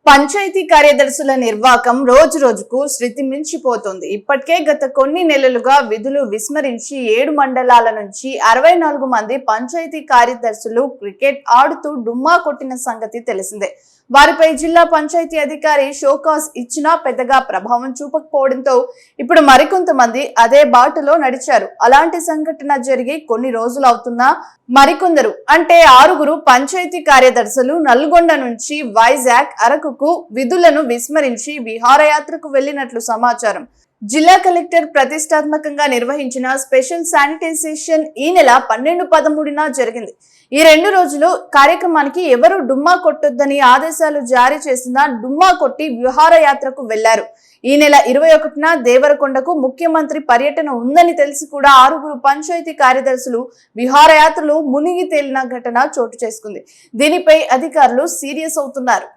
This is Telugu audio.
పంచాయతీ కార్యదర్శుల నిర్వాకం రోజు రోజుకు శృతి మించిపోతోంది. ఇప్పటికే గత కొన్ని నెలలుగా విధులు విస్మరించి 7 మండలాల నుంచి 64 మంది పంచాయతీ కార్యదర్శులు క్రికెట్ ఆడుతూ డుమ్మా కొట్టిన సంగతి తెలిసిందే. వారిపై జిల్లా పంచాయతీ అధికారి షోకాస్ ఇచ్చినా పెద్దగా ప్రభావం చూపకపోవడంతో ఇప్పుడు మరికొంతమంది అదే బాటలో నడిచారు. అలాంటి సంఘటన జరిగి కొన్ని రోజులు అవుతున్నా మరికొందరు అంటే 6 పంచాయతీ కార్యదర్శులు నల్గొండ నుంచి వైజాగ్ అరకుకు విధులను విస్మరించి విహారయాత్రకు వెళ్లినట్లు సమాచారం. జిల్లా కలెక్టర్ ప్రతిష్టాత్మకంగా నిర్వహించిన స్పెషల్ శానిటైజేషన్ ఈ నెల 12-13న జరిగింది. ఈ 2 రోజులు కార్యక్రమానికి ఎవరు డుమ్మా కొట్టొద్దని ఆదేశాలు జారీ చేసినా డుమ్మా కొట్టి విహారయాత్రకు వెళ్లారు. ఈ నెల 21న దేవరకొండకు ముఖ్యమంత్రి పర్యటన ఉందని తెలిసి కూడా 6 పంచాయతీ కార్యదర్శులు విహారయాత్రలో మునిగి తేలిన ఘటన చోటు చేసుకుంది. దీనిపై అధికారులు సీరియస్ అవుతున్నారు.